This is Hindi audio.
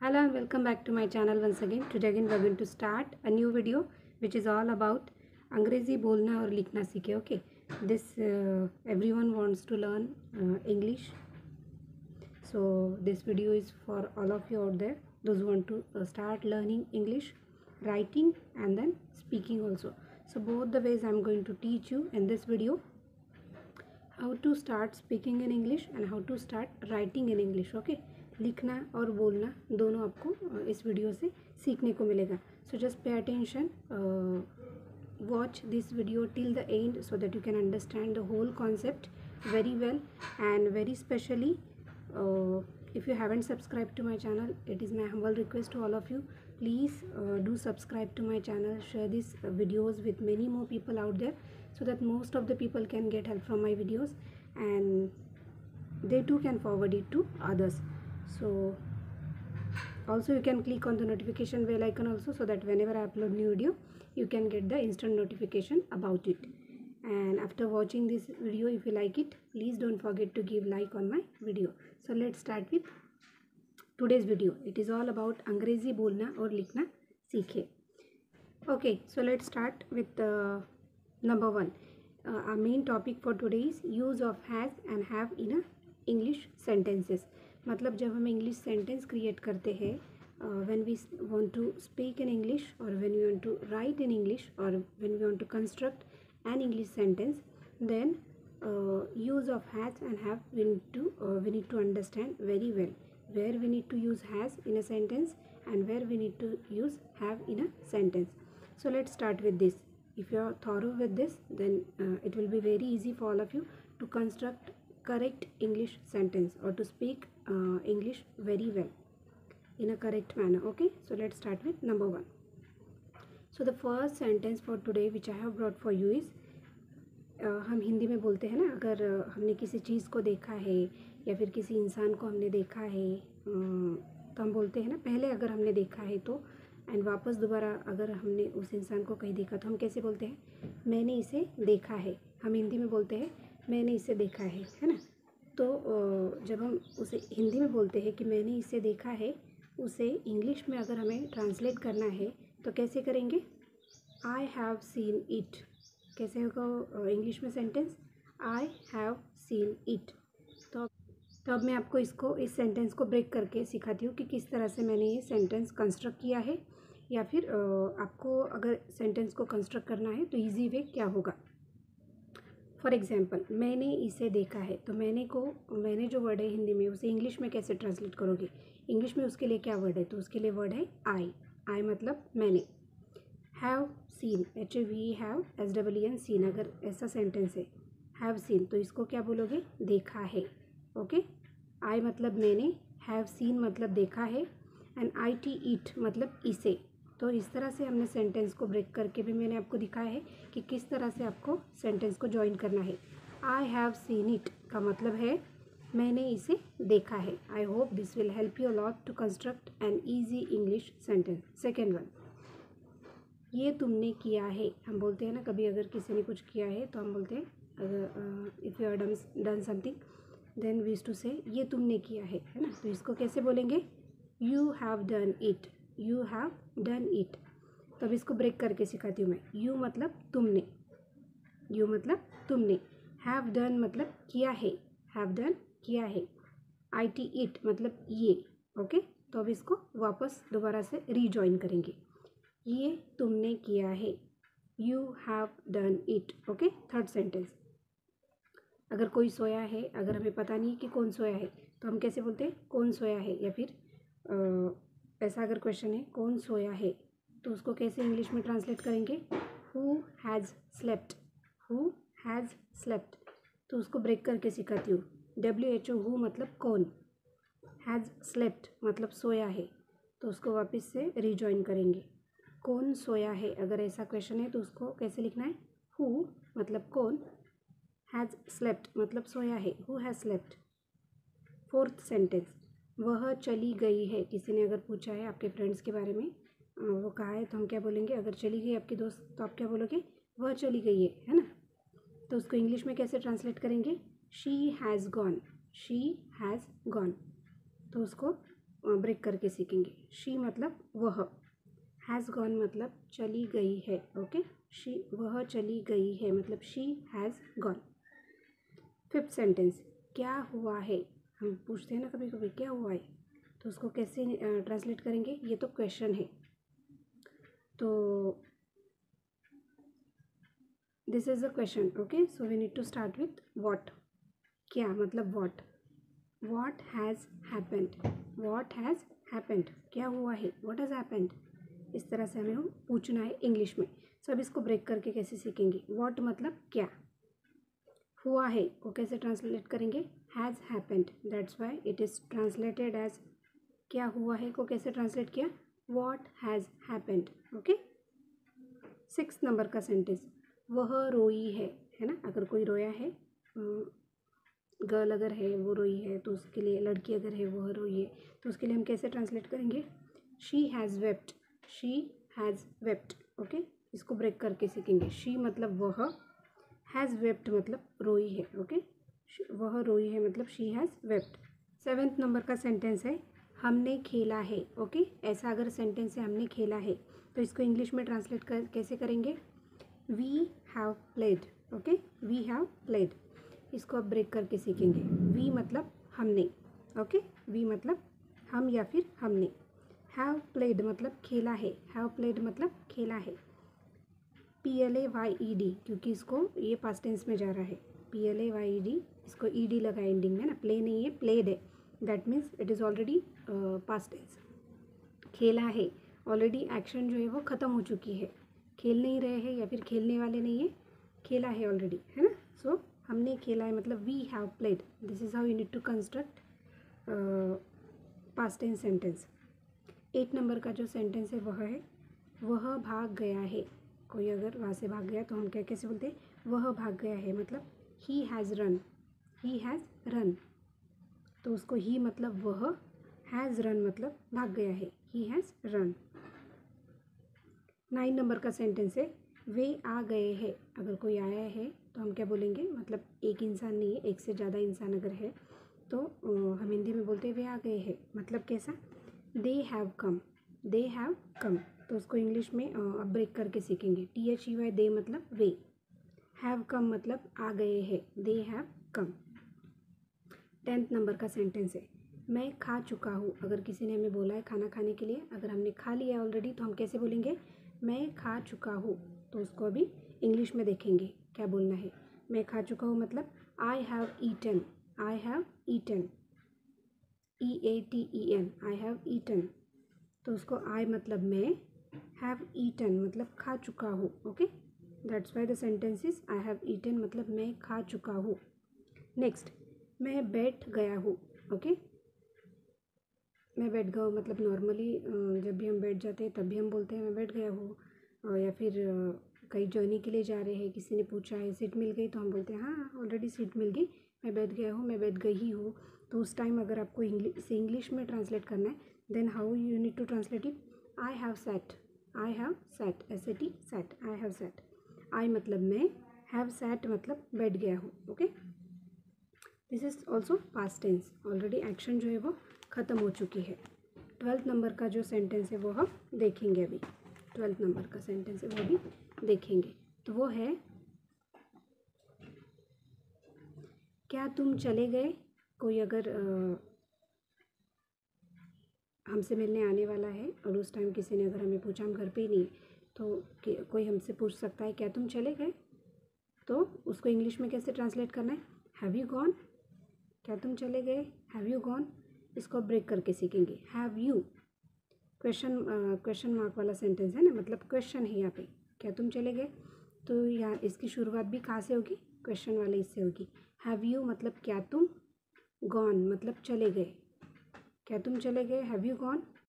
Hello and welcome back to my channel once again. Today again we are going to start a new video which is all about अंग्रेजी बोलना और लिखना सीखे. Okay, this everyone wants to learn English, so this video is for all of you out there those who want to start learning English, writing and then speaking also. So both the ways I am going to teach you in this video how to start speaking in English and how to start writing in English. Okay, लिखना और बोलना दोनों आपको इस वीडियो से सीखने को मिलेगा. So just pay attention, watch this video till the end so that you can understand the whole concept very well. And very specially, if you haven't subscribed to my channel, it is my humble request to all of you, please do subscribe to my channel, share these videos with many more people out there so that most of the people can get help from my videos and they too can forward it to others. So also you can click on the notification bell icon also so that whenever I upload new video you can get the instant notification about it. And after watching this video, if you like it, please don't forget to give like on my video. So let's start with today's video. It is all about अंग्रेजी बोलना और लिखना सीखे. Okay, so let's start with number one. Our main topic for today is use of has and have in a English sentences. मतलब जब हम इंग्लिश सेंटेंस क्रिएट करते हैं, when we want to speak in English or when we want to write in English or when we want to construct an English sentence, then use of has and have we need to understand very well where we need to use has in a sentence and where we need to use have in a sentence. So let's start with this. If you are thorough with this, then it will be very easy for all of you to construct correct English sentence or to speak English very well in a correct manner. Okay, so let's start with number one. So the first sentence for today which I have brought for you is हम हिंदी में बोलते हैं ना, अगर हमने किसी चीज़ को देखा है या फिर किसी इंसान को हमने देखा है तो हम बोलते हैं ना, पहले अगर हमने देखा है तो एंड वापस दोबारा अगर हमने उस इंसान को कहीं देखा तो हम कैसे बोलते हैं, मैंने इसे देखा है. हम हिंदी में बोलते हैं मैंने इसे देखा है ना. तो जब हम उसे हिंदी में बोलते हैं कि मैंने इसे देखा है, उसे इंग्लिश में अगर हमें ट्रांसलेट करना है तो कैसे करेंगे, आई हैव सीन इट. कैसे होगा इंग्लिश में sentence, I have seen it. तो अब मैं आपको इस सेंटेंस को ब्रेक करके सिखाती हूँ कि किस तरह से मैंने ये सेंटेंस कंस्ट्रक्ट किया है, या फिर आपको अगर सेंटेंस को कंस्ट्रक्ट करना है तो ईजी वे क्या होगा. फॉर एग्जाम्पल, मैंने इसे देखा है, तो मैंने जो वर्ड है हिंदी में उसे इंग्लिश में कैसे ट्रांसलेट करोगे. इंग्लिश में उसके लिए क्या वर्ड है, तो उसके लिए वर्ड है आई मतलब मैंने. हैव सीन, HAVSEEN सीन, अगर ऐसा सेंटेंस है हैव सीन तो इसको क्या बोलोगे, देखा है. ओके, आई मतलब मैंने, हैव सीन मतलब देखा है एंड IT इट मतलब इसे. तो इस तरह से हमने सेंटेंस को ब्रेक करके भी मैंने आपको दिखाया है कि किस तरह से आपको सेंटेंस को ज्वाइन करना है. आई हैव सीन इट का मतलब है मैंने इसे देखा है. I hope this will help you lot to construct an easy English sentence. Second one, ये तुमने किया है. हम बोलते हैं ना, कभी अगर किसी ने कुछ किया है तो हम बोलते हैं, अगर if you are done something then we used to say ये तुमने किया है ना. तो इसको कैसे बोलेंगे, you have done it. You have done it. तो अब इसको ब्रेक करके सिखाती हूँ मैं. यू मतलब तुमने, यू मतलब तुमने. हैव डन मतलब किया है, हैव डन किया है. IT इट मतलब ये. ओके, तो अब इसको वापस दोबारा से रीजॉइन करेंगे. ये तुमने किया है, you have done it. Okay, third sentence, अगर कोई सोया है, अगर हमें पता नहीं है कि कौन सोया है तो हम कैसे बोलते हैं, कौन सोया है. या फिर ऐसा अगर क्वेश्चन है कौन सोया है तो उसको कैसे इंग्लिश में ट्रांसलेट करेंगे, who has slept. Who has slept. तो उसको ब्रेक करके सिखाती हूँ. WHO हु मतलब कौन, हैज़ स्लेप्ट मतलब सोया है. तो उसको वापस से रीजॉइन करेंगे. कौन सोया है, अगर ऐसा क्वेश्चन है तो उसको कैसे लिखना है, हु मतलब कौन, हैज़ स्लेप्ट मतलब सोया है, who has slept. Fourth sentence, वह चली गई है. किसी ने अगर पूछा है आपके फ्रेंड्स के बारे में, वो कहा है तो हम क्या बोलेंगे, अगर चली गई आपकी दोस्त तो आप क्या बोलोगे, वह चली गई है ना. तो उसको इंग्लिश में कैसे ट्रांसलेट करेंगे, she has gone. She has gone. तो उसको ब्रेक करके सीखेंगे। शी मतलब वह, हैज़ गॉन मतलब चली गई है। ओके, शी वह चली गई है मतलब she has gone. Fifth sentence, क्या हुआ है। हम पूछते हैं ना कभी कभी क्या हुआ है, तो उसको कैसे ट्रांसलेट करेंगे, ये तो क्वेश्चन है। तो this is a question. Okay, so we need to start with what. क्या मतलब what. What has happened, what has happened, क्या हुआ है, व्हाट हैज़ हैपेंड। इस तरह से हमें पूछना है इंग्लिश में। सो अब इसको ब्रेक करके कैसे सीखेंगे। व्हाट मतलब क्या, हुआ है को कैसे ट्रांसलेट करेंगे, has happened, that's why it is translated as क्या हुआ है को कैसे ट्रांसलेट किया, what has happened. Okay, 6 number का सेंटेंस, वह रोई है ना। अगर कोई रोया है, गर्ल अगर है वो रोई है, तो उसके लिए, लड़की अगर है वह रोई है, तो उसके लिए हम कैसे ट्रांसलेट करेंगे, she has wept, she has wept. Okay, इसको ब्रेक करके सीखेंगे। शी मतलब वह, हैज़ वेप्ट मतलब रोई है। ओके, वह रोई है मतलब she has wept. 7th number का सेंटेंस है, हमने खेला है। ओके, ऐसा अगर सेंटेंस है हमने खेला है, तो इसको इंग्लिश में ट्रांसलेट कैसे करेंगे, we have played. Okay, we have played, इसको अब ब्रेक करके सीखेंगे। वी मतलब हमने। ओके, वी मतलब हम या फिर हमने। हैव प्लेड मतलब खेला है, हैव प्लेड मतलब खेला है। PLAYED, क्योंकि इसको ये पास्ट टेंस में जा रहा है, PLAYED, इसको ED लगा एंडिंग में ना, प्ले नहीं है प्लेड है, that means it is already past tense. खेला है, ऑलरेडी एक्शन जो है वो ख़त्म हो चुकी है, खेल नहीं रहे हैं या फिर खेलने वाले नहीं है, खेला है ऑलरेडी, है ना। सो हमने खेला है मतलब we have played. This is how you need to construct past tense sentence. 8 number का जो सेंटेंस है वह है, वह भाग गया है। कोई अगर वहाँ से भाग गया तो हम क्या कैसे बोलते हैं, वह भाग गया है मतलब he has run, he has run. तो उसको ही मतलब वह, हैज़ रन मतलब भाग गया है, ही हैज़ रन। 9 नंबर का सेंटेंस है, वे आ गए हैं। अगर कोई आया है तो हम क्या बोलेंगे, मतलब एक इंसान नहीं है, एक से ज़्यादा इंसान अगर है तो हम हिंदी में बोलते हैं वे आ गए हैं, मतलब कैसा, they have come, they have come. तो उसको इंग्लिश में अब ब्रेक करके सीखेंगे। THEY, दे मतलब वे, हैव कम मतलब आ गए हैं, they have come. 10th number का सेंटेंस है, मैं खा चुका हूँ। अगर किसी ने हमें बोला है खाना खाने के लिए, अगर हमने खा लिया ऑलरेडी तो हम कैसे बोलेंगे, मैं खा चुका हूँ। तो उसको अभी इंग्लिश में देखेंगे क्या बोलना है। मैं खा चुका हूँ मतलब I have eaten, I have eaten, EATEN, I have eaten. तो उसको आई मतलब मैं, हैव ईटन मतलब खा चुका हूँ। Okay, that's why the sentence is I have eaten मतलब मैं खा चुका हूँ। नेक्स्ट, मैं बैठ गया हूँ। ओके, मैं बैठ गया हूँ मतलब नॉर्मली जब भी हम बैठ जाते हैं तब भी हम बोलते हैं मैं बैठ गया हूँ। या फिर कहीं जर्नी के लिए जा रहे हैं, किसी ने पूछा है सीट मिल गई, तो हम बोलते हैं हाँ ऑलरेडी सीट मिल गई, मैं बैठ गया हूँ, मैं बैठ गई हूँ। तो उस टाइम अगर आपको इंग्लिश में ट्रांसलेट करना है, then how you need to translate it, I have sat, I have sat, SAT sat, I have sat. I मतलब मैं, हैव सैट मतलब बैठ गया हूँ। Okay, this is also past tense, already action जो है वो ख़त्म हो चुकी है। 12th नंबर का जो सेंटेंस है वो हम देखेंगे अभी। 12th नंबर का सेंटेंस है वो भी देखेंगे। तो वो है, क्या तुम चले गए। कोई अगर हमसे मिलने आने वाला है और उस टाइम किसी ने अगर हमें पूछा, हम घर पे ही नहीं, तो कोई हमसे पूछ सकता है क्या तुम चले गए, तो उसको इंग्लिश में कैसे ट्रांसलेट करना है, हैव यू गॉन। क्या तुम चले गए, हैव यू गॉन। इसको ब्रेक करके सीखेंगे। हैव यू, क्वेश्चन मार्क वाला सेंटेंस है ना, मतलब क्वेश्चन है यहाँ पे, क्या तुम चले गए। तो यहाँ इसकी शुरुआत भी कहाँ से होगी, क्वेश्चन वाले इससे होगी। हैव यू मतलब क्या तुम, गॉन मतलब चले गए, क्या तुम चले गए, हैव यू गॉन।